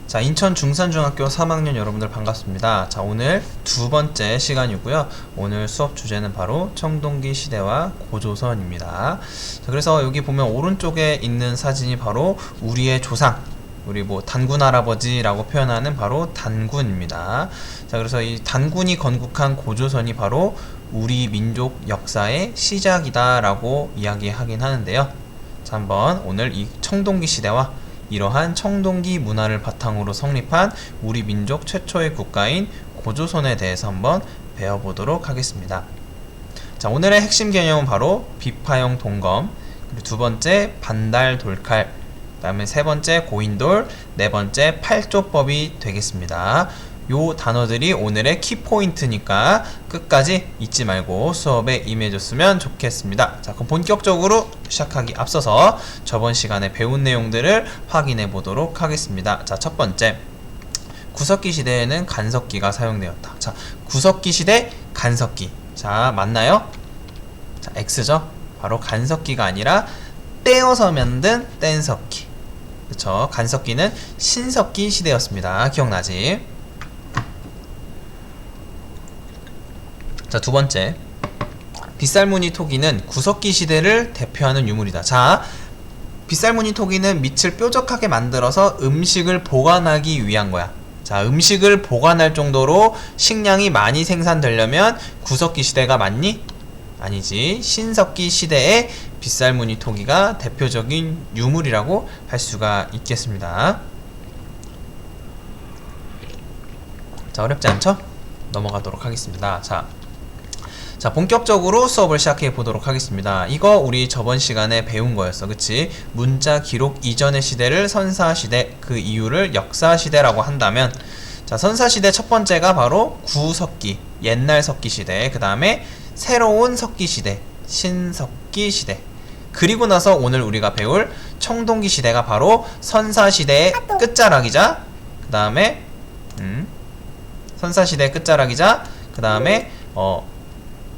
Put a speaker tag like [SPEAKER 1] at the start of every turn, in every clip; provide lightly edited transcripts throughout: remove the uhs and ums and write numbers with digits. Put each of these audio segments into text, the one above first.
[SPEAKER 1] 자, 인천 중산중학교 3학년 여러분들 반갑습니다. 자, 오늘 두 번째 시간이고요. 오늘 수업 주제는 바로 청동기 시대와 고조선입니다. 자, 그래서 여기 보면 오른쪽에 있는 사진이 바로 우리의 조상, 우리 단군 할아버지라고 표현하는 바로 단군입니다. 자, 그래서 이 단군이 건국한 고조선이 바로 우리 민족 역사의 시작이다라고 이야기하긴 하는데요. 자, 한번 오늘 이 청동기 시대와 이러한 청동기 문화를 바탕으로 성립한 우리 민족 최초의 국가인 고조선에 대해서 한번 배워보도록 하겠습니다. 자, 오늘의 핵심 개념은 바로 비파형 동검, 그리고 두 번째 반달 돌칼, 그 다음에 세 번째 고인돌, 네 번째 팔조법이 되겠습니다. 요 단어들이 오늘의 키포인트니까 끝까지 잊지 말고 수업에 임해줬으면 좋겠습니다. 자, 그럼 본격적으로 시작하기 앞서서 저번 시간에 배운 내용들을 확인해 보도록 하겠습니다. 자, 첫 번째, 구석기 시대에는 간석기가 사용되었다. 자, 구석기 시대 간석기. 자, 맞나요? 자, X죠? 바로 간석기가 아니라 떼어서 만든 뗀석기. 그쵸? 간석기는 신석기 시대였습니다. 기억나지? 자, 두 번째, 빗살무늬 토기는 구석기 시대를 대표하는 유물이다. 자, 빗살무늬 토기는 밑을 뾰족하게 만들어서 음식을 보관하기 위한 거야. 자, 음식을 보관할 정도로 식량이 많이 생산되려면 구석기 시대가 맞니? 아니지. 신석기 시대의 빗살무늬 토기가 대표적인 유물이라고 할 수가 있겠습니다. 자, 어렵지 않죠? 넘어가도록 하겠습니다. 자, 본격적으로 수업을 시작해 보도록 하겠습니다. 이거 우리 저번 시간에 배운 거였어. 그치? 문자 기록 이전의 시대를 선사시대, 그 이유를 역사시대라고 한다면, 자, 선사시대 첫 번째가 바로 구석기, 옛날 석기 시대, 그 다음에 새로운 석기 시대, 신석기 시대, 그리고 나서 오늘 우리가 배울 청동기 시대가 바로 선사시대의 끝자락이자, 그 다음에 선사시대의 끝자락이자, 그 다음에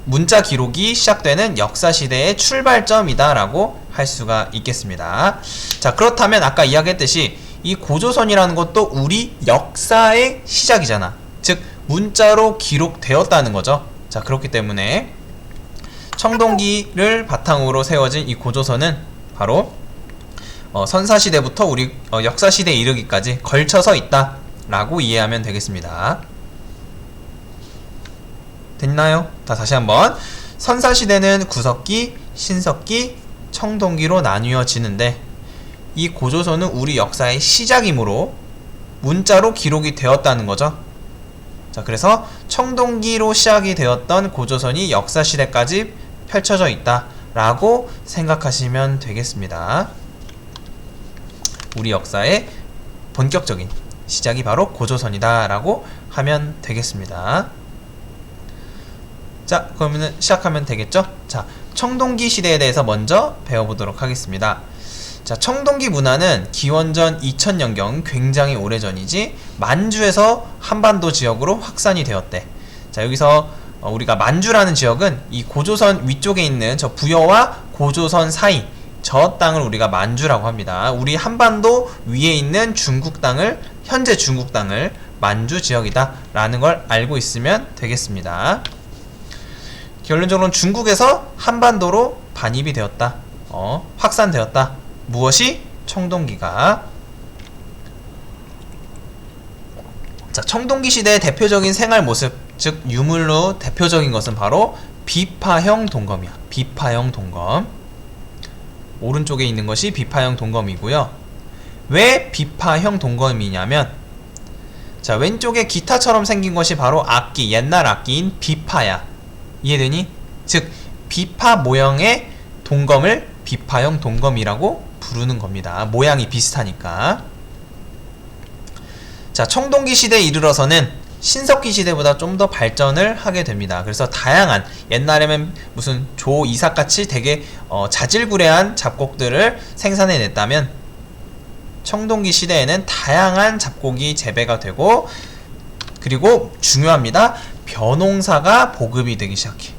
[SPEAKER 1] 문자 기록이 시작되는 역사시대의 출발점이다 라고 할 수가 있겠습니다. 자, 그렇다면 아까 이야기했듯이 이 고조선이라는 것도 우리 역사의 시작이잖아. 즉 문자로 기록되었다는 거죠. 자, 그렇기 때문에 청동기를 바탕으로 세워진 이 고조선은 바로 선사시대부터 우리 역사시대에 이르기까지 걸쳐서 있다 라고 이해하면 되겠습니다. 됐나요? 다시 한번. 선사시대는 구석기, 신석기, 청동기로 나뉘어지는데 이 고조선은 우리 역사의 시작이므로 문자로 기록이 되었다는 거죠. 자, 그래서 청동기로 시작이 되었던 고조선이 역사시대까지 펼쳐져 있다 라고 생각하시면 되겠습니다. 우리 역사의 본격적인 시작이 바로 고조선이다 라고 하면 되겠습니다. 자, 그러면 시작하면 되겠죠? 자, 청동기 시대에 대해서 먼저 배워보도록 하겠습니다. 자, 청동기 문화는 기원전 2000년경 굉장히 오래전이지 만주에서 한반도 지역으로 확산이 되었대. 자, 여기서 우리가 만주라는 지역은 이 고조선 위쪽에 있는 저 부여와 고조선 사이 저 땅을 우리가 만주라고 합니다. 우리 한반도 위에 있는 중국 땅을, 현재 중국 땅을 만주 지역이다 라는 걸 알고 있으면 되겠습니다. 결론적으로는 중국에서 한반도로 반입이 되었다. 확산되었다. 무엇이? 청동기가. 자, 청동기 시대의 대표적인 생활 모습, 즉 유물로 대표적인 것은 바로 비파형 동검이야. 비파형 동검. 오른쪽에 있는 것이 비파형 동검이고요. 왜 비파형 동검이냐면, 자, 왼쪽에 기타처럼 생긴 것이 바로 악기, 옛날 악기인 비파야. 이해되니? 즉 비파 모형의 동검을 비파형 동검이라고 부르는 겁니다. 모양이 비슷하니까. 자, 청동기 시대에 이르러서는 신석기 시대보다 좀 더 발전을 하게 됩니다. 그래서 다양한, 옛날에는 무슨 조 이삭같이 되게 자질구레한 잡곡들을 생산해냈다면 청동기 시대에는 다양한 잡곡이 재배가 되고, 그리고 중요합니다. 벼농사가 보급이 되기 시작해.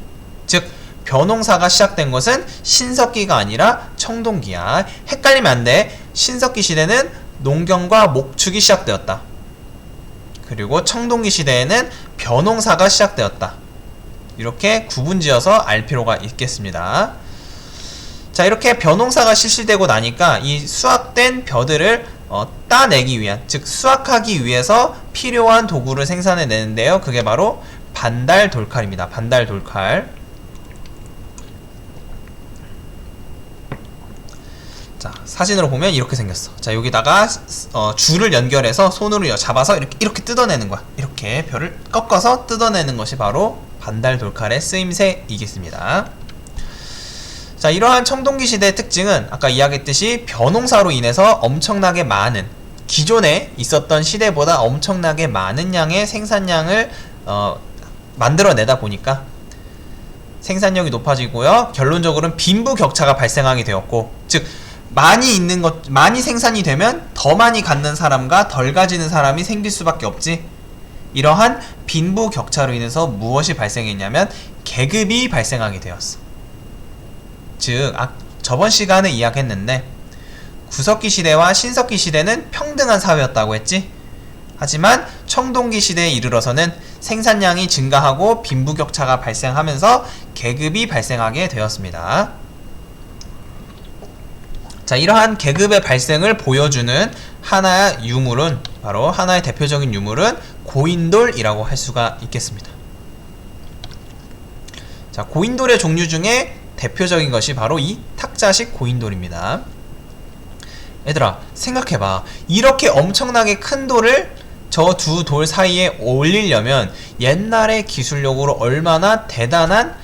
[SPEAKER 1] 즉 벼농사가 시작된 것은 신석기가 아니라 청동기야. 헷갈리면 안 돼. 신석기 시대는 농경과 목축이 시작되었다. 그리고 청동기 시대에는 벼농사가 시작되었다. 이렇게 구분지어서 알 필요가 있겠습니다. 자, 이렇게 벼농사가 실시되고 나니까 이 수확된 벼들을 따내기 위한, 즉 수확하기 위해서 필요한 도구를 생산해 내는데요. 그게 바로 반달 돌칼입니다. 반달 돌칼. 자, 사진으로 보면 이렇게 생겼어. 자, 여기다가 줄을 연결해서 손으로 잡아서 이렇게 뜯어내는 거야. 이렇게 벼를 꺾어서 뜯어내는 것이 바로 반달 돌칼의 쓰임새이겠습니다. 자, 이러한 청동기 시대의 특징은 아까 이야기했듯이 벼농사로 인해서 엄청나게 많은, 기존에 있었던 시대보다 엄청나게 많은 양의 생산량을 만들어내다 보니까 생산력이 높아지고요. 결론적으로는 빈부격차가 발생하게 되었고, 즉 많이 생산이 되면 더 많이 갖는 사람과 덜 가지는 사람이 생길 수밖에 없지. 이러한 빈부격차로 인해서 무엇이 발생했냐면 계급이 발생하게 되었어. 즉 저번 시간에 이야기했는데 구석기 시대와 신석기 시대는 평등한 사회였다고 했지. 하지만 청동기 시대에 이르러서는 생산량이 증가하고 빈부격차가 발생하면서 계급이 발생하게 되었습니다. 자, 이러한 계급의 발생을 보여주는 하나의 유물은, 바로 하나의 대표적인 유물은 고인돌이라고 할 수가 있겠습니다. 자, 고인돌의 종류 중에 대표적인 것이 바로 이 탁자식 고인돌입니다. 얘들아, 생각해봐. 이렇게 엄청나게 큰 돌을 저 두 돌 사이에 올리려면 옛날의 기술력으로 얼마나 대단한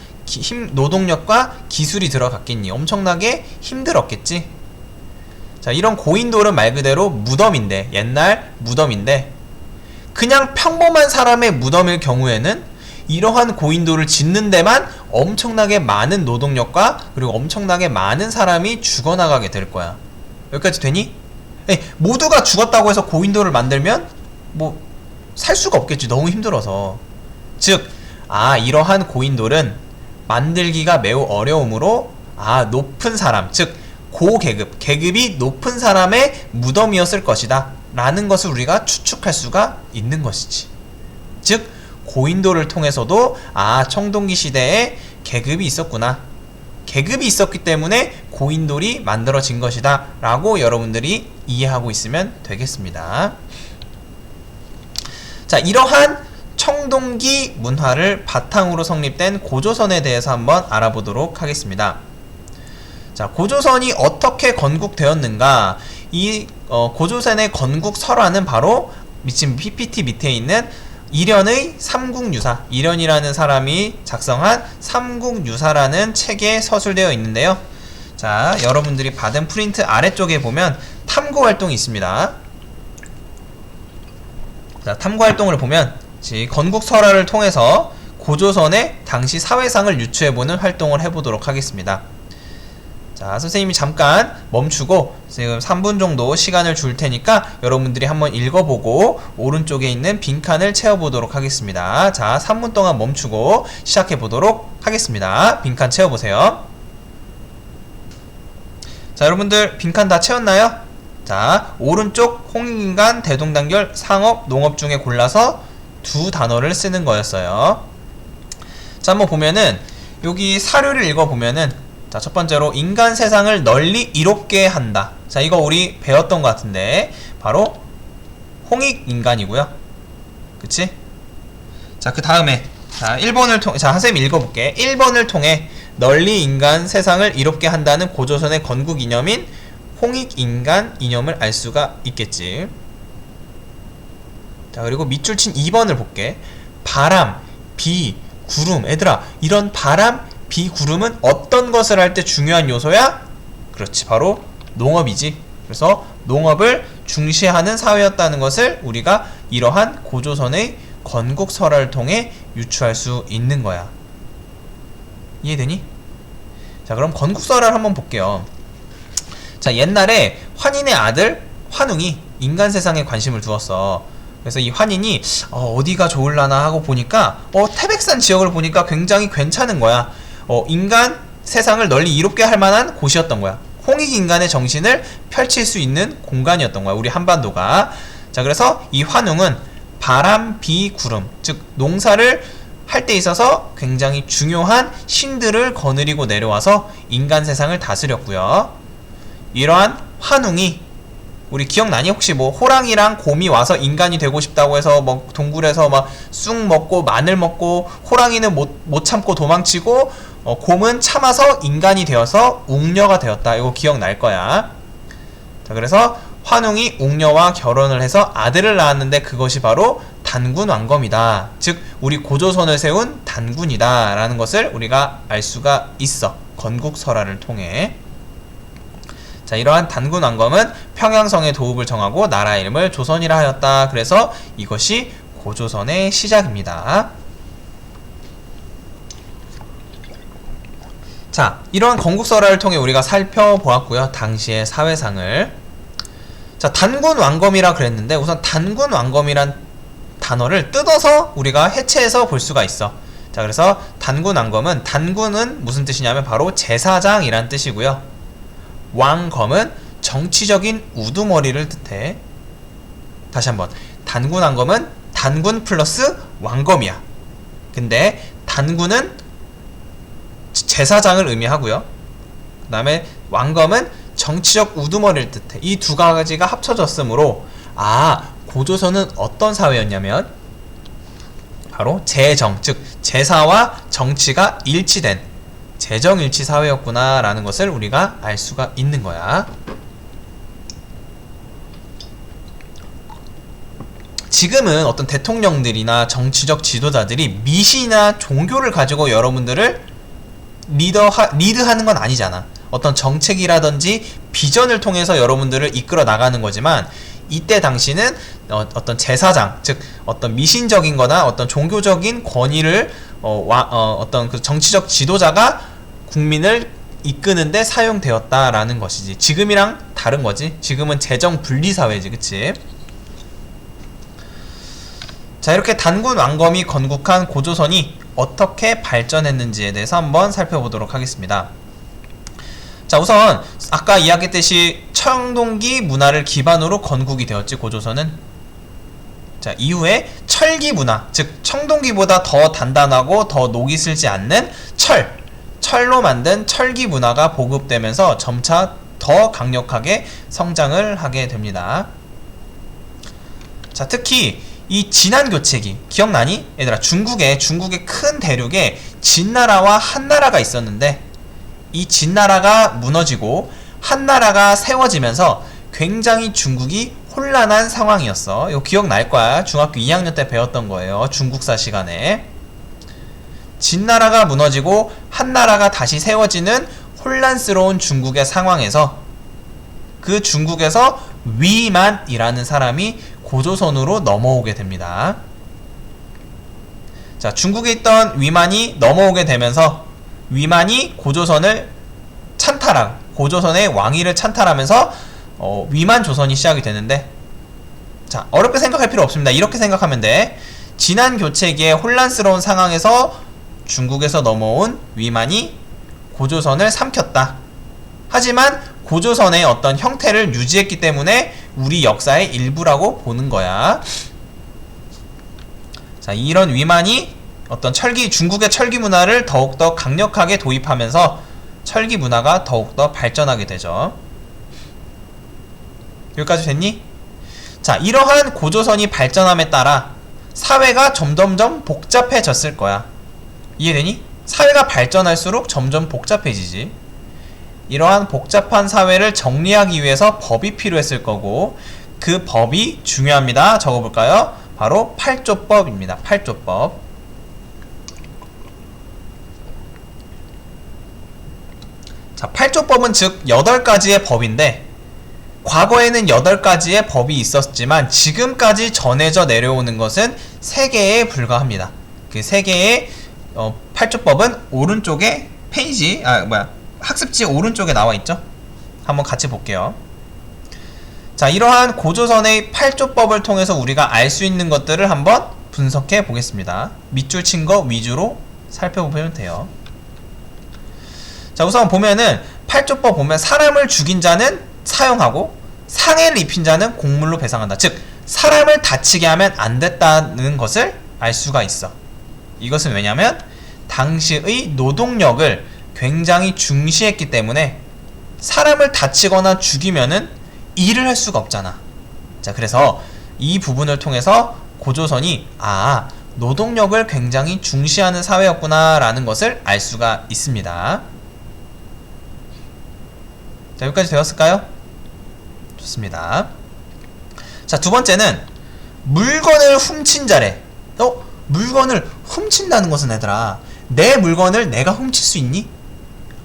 [SPEAKER 1] 노동력과 기술이 들어갔겠니? 엄청나게 힘들었겠지? 자, 이런 고인돌은 말 그대로 무덤인데, 옛날 무덤인데, 그냥 평범한 사람의 무덤일 경우에는 이러한 고인돌을 짓는 데만 엄청나게 많은 노동력과 그리고 엄청나게 많은 사람이 죽어나가게 될 거야. 여기까지 되니? 모두가 죽었다고 해서 고인돌을 만들면 뭐 살 수가 없겠지. 너무 힘들어서. 즉, 이러한 고인돌은 만들기가 매우 어려우므로 높은 사람, 즉 고계급, 계급이 높은 사람의 무덤이었을 것이다 라는 것을 우리가 추측할 수가 있는 것이지. 즉 고인돌을 통해서도 청동기 시대에 계급이 있었구나, 계급이 있었기 때문에 고인돌이 만들어진 것이다 라고 여러분들이 이해하고 있으면 되겠습니다. 자, 이러한 청동기 문화를 바탕으로 성립된 고조선에 대해서 한번 알아보도록 하겠습니다. 자, 고조선이 어떻게 건국되었는가? 이 고조선의 건국 설화는 바로 지금 PPT 밑에 있는 이련의 삼국유사, 이련이라는 사람이 작성한 삼국유사라는 책에 서술되어 있는데요. 자, 여러분들이 받은 프린트 아래쪽에 보면 탐구활동이 있습니다. 자, 탐구활동을 보면 건국설화를 통해서 고조선의 당시 사회상을 유추해보는 활동을 해보도록 하겠습니다. 자, 선생님이 잠깐 멈추고 지금 3분 정도 시간을 줄 테니까 여러분들이 한번 읽어보고 오른쪽에 있는 빈칸을 채워보도록 하겠습니다. 자, 3분 동안 멈추고 시작해보도록 하겠습니다. 빈칸 채워보세요. 자, 여러분들 빈칸 다 채웠나요? 자, 오른쪽 홍익인간, 대동단결, 상업, 농업 중에 골라서 두 단어를 쓰는 거였어요. 자, 한번 보면은 여기 사료를 읽어보면은, 자, 첫 번째로 인간 세상을 널리 이롭게 한다. 자, 이거 우리 배웠던 것 같은데 바로 홍익인간이고요. 그치? 자, 그 다음에 1번을 통해, 자, 선생님 읽어볼게. 1번을 통해 널리 인간 세상을 이롭게 한다는 고조선의 건국 이념인 홍익인간 이념을 알 수가 있겠지. 자, 그리고 밑줄 친 2번을 볼게. 바람, 비, 구름. 얘들아, 이런 바람, 비, 구름은 어떤 것을 할 때 중요한 요소야? 그렇지, 바로 농업이지. 그래서 농업을 중시하는 사회였다는 것을 우리가 이러한 고조선의 건국설화를 통해 유추할 수 있는 거야. 이해되니? 자, 그럼 건국설화를 한번 볼게요. 자, 옛날에 환인의 아들 환웅이 인간 세상에 관심을 두었어. 그래서 이 환인이 어디가 좋을라나 하고 보니까 태백산 지역을 보니까 굉장히 괜찮은 거야. 인간 세상을 널리 이롭게 할 만한 곳이었던 거야. 홍익인간의 정신을 펼칠 수 있는 공간이었던 거야. 우리 한반도가. 자, 그래서 이 환웅은 바람, 비, 구름, 즉 농사를 할 때 있어서 굉장히 중요한 신들을 거느리고 내려와서 인간 세상을 다스렸고요. 이러한 환웅이 우리 기억나니? 혹시 뭐 호랑이랑 곰이 와서 인간이 되고 싶다고 해서 뭐 동굴에서 막 쑥 먹고 마늘 먹고, 호랑이는 못 참고 도망치고 곰은 참아서 인간이 되어서 웅녀가 되었다. 이거 기억날 거야. 자, 그래서 환웅이 웅녀와 결혼을 해서 아들을 낳았는데 그것이 바로 단군 왕검이다. 즉 우리 고조선을 세운 단군이다 라는 것을 우리가 알 수가 있어. 건국설화를 통해. 자, 이러한 단군 왕검은 평양성의 도읍을 정하고 나라 이름을 조선이라 하였다. 그래서 이것이 고조선의 시작입니다. 자, 이러한 건국설화를 통해 우리가 살펴보았고요. 당시의 사회상을. 자, 단군 왕검이라 그랬는데 우선 단군 왕검이란 단어를 뜯어서 우리가 해체해서 볼 수가 있어. 자, 그래서 단군 왕검은, 단군은 무슨 뜻이냐면 바로 제사장이란 뜻이고요. 왕검은 정치적인 우두머리를 뜻해. 다시 한번, 단군 왕검은 단군 플러스 왕검이야. 근데 단군은 제사장을 의미하고요. 그 다음에 왕검은 정치적 우두머리를 뜻해. 이 두 가지가 합쳐졌으므로 고조선은 어떤 사회였냐면 바로 제정, 즉 제사와 정치가 일치된 제정일치 사회였구나 라는 것을 우리가 알 수가 있는 거야. 지금은 어떤 대통령들이나 정치적 지도자들이 미신이나 종교를 가지고 여러분들을 리드하는 건 아니잖아. 어떤 정책이라든지 비전을 통해서 여러분들을 이끌어 나가는 거지만, 이때 당시는 어떤 제사장, 즉 어떤 미신적인 거나 어떤 종교적인 권위를 어떤 그 정치적 지도자가 국민을 이끄는데 사용되었다라는 것이지. 지금이랑 다른 거지. 지금은 재정 분리 사회지, 그치? 자, 이렇게 단군 왕검이 건국한 고조선이 어떻게 발전했는지에 대해서 한번 살펴보도록 하겠습니다. 자, 우선 아까 이야기했듯이 청동기 문화를 기반으로 건국이 되었지, 고조선은. 자, 이후에 철기 문화, 즉 청동기보다 더 단단하고 더 녹이 슬지 않는 철로 만든 철기 문화가 보급되면서 점차 더 강력하게 성장을 하게 됩니다. 자, 특히 이 진안교체기 기억나니? 얘들아, 중국의 큰 대륙에 진나라와 한나라가 있었는데, 이 진나라가 무너지고 한나라가 세워지면서 굉장히 중국이 혼란한 상황이었어. 이거 기억날 거야. 중학교 2학년 때 배웠던 거예요. 중국사 시간에. 진나라가 무너지고 한나라가 다시 세워지는 혼란스러운 중국의 상황에서, 그 중국에서 위만이라는 사람이 고조선으로 넘어오게 됩니다. 자, 중국에 있던 위만이 넘어오게 되면서 위만이 고조선을 고조선의 왕위를 찬탈하면서 위만 조선이 시작이 되는데, 자, 어렵게 생각할 필요 없습니다. 이렇게 생각하면 돼. 진안 교체기의 혼란스러운 상황에서 중국에서 넘어온 위만이 고조선을 삼켰다. 하지만 고조선의 어떤 형태를 유지했기 때문에 우리 역사의 일부라고 보는 거야. 자, 이런 위만이 어떤 중국의 철기 문화를 더욱더 강력하게 도입하면서 철기 문화가 더욱더 발전하게 되죠. 여기까지 됐니? 자, 이러한 고조선이 발전함에 따라 사회가 점점점 복잡해졌을 거야. 이해되니? 사회가 발전할수록 점점 복잡해지지. 이러한 복잡한 사회를 정리하기 위해서 법이 필요했을 거고, 그 법이 중요합니다. 적어볼까요? 바로 팔조법입니다. 팔조법. 자, 팔조법은 즉 8가지의 법인데, 과거에는 8가지의 법이 있었지만 지금까지 전해져 내려오는 것은 3개에 불과합니다. 그 3개의 팔조법은 오른쪽에 학습지 오른쪽에 나와 있죠? 한번 같이 볼게요. 자, 이러한 고조선의 팔조법을 통해서 우리가 알 수 있는 것들을 한번 분석해 보겠습니다. 밑줄 친 거 위주로 살펴보면 돼요. 자, 우선 보면은 팔조법 보면 사람을 죽인 자는 사형하고 상해를 입힌 자는 공물로 배상한다. 즉 사람을 다치게 하면 안 됐다는 것을 알 수가 있어. 이것은 왜냐면 당시의 노동력을 굉장히 중시했기 때문에 사람을 다치거나 죽이면은 일을 할 수가 없잖아. 자, 그래서 이 부분을 통해서 고조선이 노동력을 굉장히 중시하는 사회였구나 라는 것을 알 수가 있습니다. 자, 여기까지 되었을까요? 좋습니다. 자, 두 번째는 물건을 훔친 자래. 물건을 훔친다는 것은 얘들아, 내 물건을 내가 훔칠 수 있니?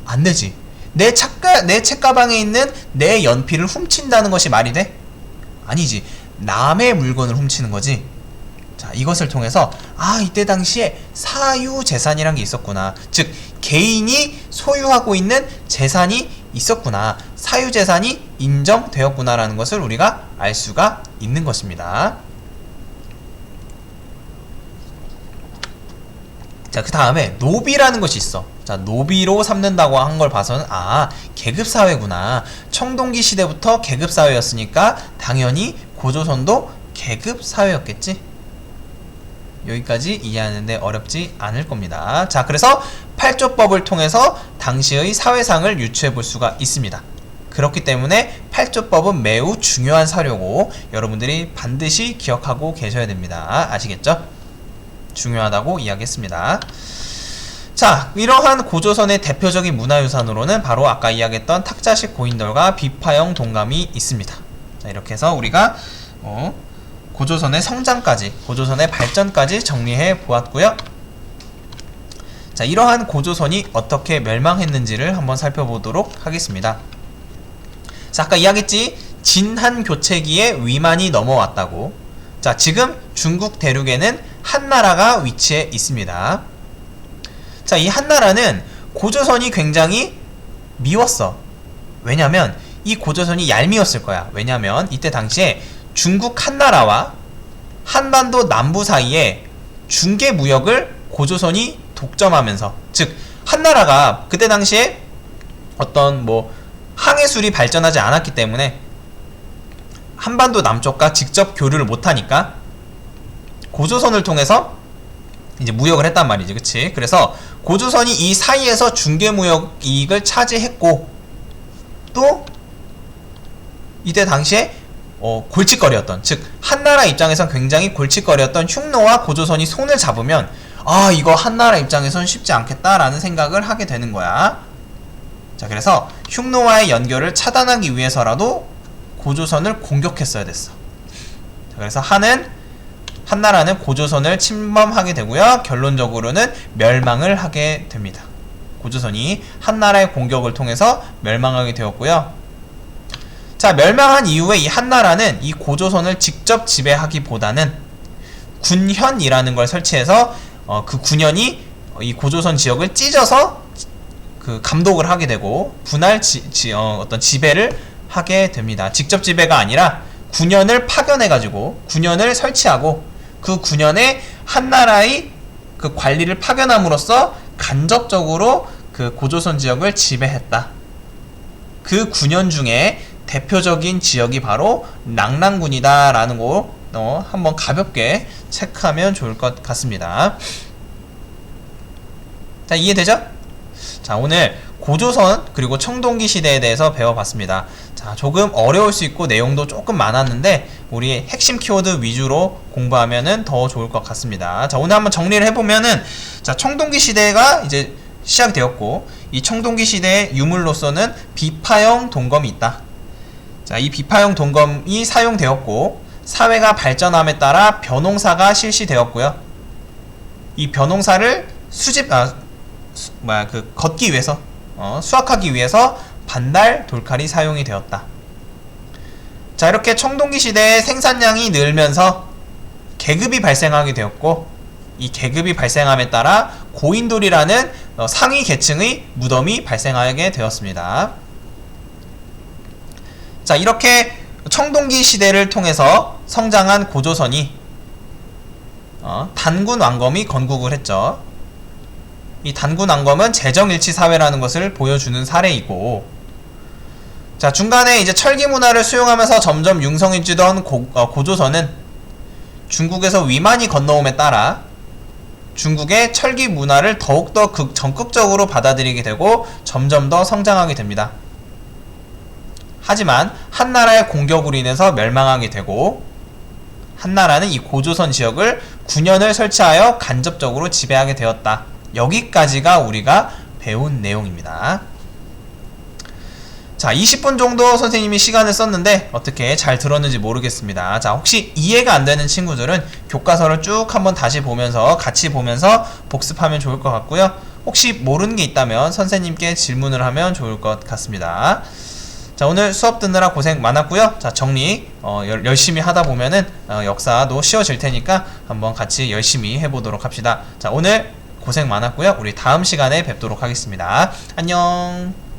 [SPEAKER 1] 안 되지. 내 책가방에 있는 내 연필을 훔친다는 것이 말이 돼? 아니지. 남의 물건을 훔치는 거지. 자, 이것을 통해서 이때 당시에 사유재산이란 게 있었구나. 즉 개인이 소유하고 있는 재산이 있었구나. 사유재산이 인정되었구나 라는 것을 우리가 알 수가 있는 것입니다. 자, 그 다음에 노비라는 것이 있어. 자, 노비로 삼는다고 한 걸 봐서는 계급사회구나. 청동기 시대부터 계급사회였으니까 당연히 고조선도 계급사회였겠지. 여기까지 이해하는데 어렵지 않을 겁니다. 자, 그래서 팔조법을 통해서 당시의 사회상을 유추해 볼 수가 있습니다. 그렇기 때문에 팔조법은 매우 중요한 사료고 여러분들이 반드시 기억하고 계셔야 됩니다. 아시겠죠? 중요하다고 이야기했습니다. 자, 이러한 고조선의 대표적인 문화유산으로는 바로 아까 이야기했던 탁자식 고인돌과 비파형 동감이 있습니다. 자, 이렇게 해서 우리가 고조선의 성장까지, 고조선의 발전까지 정리해 보았고요. 자, 이러한 고조선이 어떻게 멸망했는지를 한번 살펴보도록 하겠습니다. 자, 아까 이야기했지, 진한 교체기에 위만이 넘어왔다고. 자, 지금 중국 대륙에는 한나라가 위치해 있습니다. 자, 이 한나라는 고조선이 굉장히 미웠어. 왜냐면 이 고조선이 얄미웠을 거야. 왜냐면 이때 당시에 중국 한나라와 한반도 남부 사이에 중개 무역을 고조선이 독점하면서, 즉 한나라가 그때 당시에 어떤 항해술이 발전하지 않았기 때문에 한반도 남쪽과 직접 교류를 못하니까 고조선을 통해서 이제 무역을 했단 말이지. 그치? 그래서 고조선이 이 사이에서 중개무역 이익을 차지했고, 또 이때 당시에 골칫거리였던, 즉 한나라 입장에선 굉장히 골칫거리였던 흉노와 고조선이 손을 잡으면 이거 한나라 입장에선 쉽지 않겠다라는 생각을 하게 되는 거야. 자, 그래서 흉노와의 연결을 차단하기 위해서라도 고조선을 공격했어야 됐어. 자, 그래서 한나라는 고조선을 침범하게 되고요. 결론적으로는 멸망을 하게 됩니다. 고조선이 한나라의 공격을 통해서 멸망하게 되었고요. 자, 멸망한 이후에 이 한나라는 이 고조선을 직접 지배하기보다는 군현이라는 걸 설치해서 그 군현이 이 고조선 지역을 찢어서 그 감독을 하게 되고 어떤 지배를 하게 됩니다. 직접 지배가 아니라 군현을 파견해가지고 군현을 설치하고 그 군현에 한나라의 그 관리를 파견함으로써 간접적으로 그 고조선 지역을 지배했다. 그 군현 중에 대표적인 지역이 바로 랑랑군이다 라는 거 한번 가볍게 체크하면 좋을 것 같습니다. 자, 이해되죠? 자, 오늘 고조선 그리고 청동기 시대에 대해서 배워봤습니다. 자, 조금 어려울 수 있고 내용도 조금 많았는데 우리 핵심 키워드 위주로 공부하면은 더 좋을 것 같습니다. 자, 오늘 한번 정리를 해보면은, 자, 청동기 시대가 이제 시작이 되었고, 이 청동기 시대의 유물로서는 비파형 동검이 있다. 자, 이 비파형 동검이 사용되었고, 사회가 발전함에 따라 벼농사가 실시되었고요. 이 벼농사를 걷기 위해서, 수확하기 위해서 반달 돌칼이 사용이 되었다. 자, 이렇게 청동기 시대의 생산량이 늘면서 계급이 발생하게 되었고, 이 계급이 발생함에 따라 고인돌이라는 상위 계층의 무덤이 발생하게 되었습니다. 자, 이렇게 청동기 시대를 통해서 성장한 고조선이 단군 왕검이 건국을 했죠. 이 단군 왕검은 재정일치 사회라는 것을 보여주는 사례이고, 자, 중간에 이제 철기 문화를 수용하면서 점점 융성해지던 고조선은 중국에서 위만이 건너옴에 따라 중국의 철기 문화를 더욱더 적극적으로 받아들이게 되고 점점 더 성장하게 됩니다. 하지만 한나라의 공격으로 인해서 멸망하게 되고 한나라는 이 고조선 지역을 9년을 설치하여 간접적으로 지배하게 되었다. 여기까지가 우리가 배운 내용입니다. 자, 20분 정도 선생님이 시간을 썼는데 어떻게 잘 들었는지 모르겠습니다. 자, 혹시 이해가 안 되는 친구들은 교과서를 쭉 한번 다시 보면서 같이 보면서 복습하면 좋을 것 같고요. 혹시 모르는 게 있다면 선생님께 질문을 하면 좋을 것 같습니다. 자, 오늘 수업 듣느라 고생 많았고요. 자, 정리 열심히 하다 보면은 역사도 쉬워질 테니까 한번 같이 열심히 해보도록 합시다. 자, 오늘 고생 많았고요. 우리 다음 시간에 뵙도록 하겠습니다. 안녕.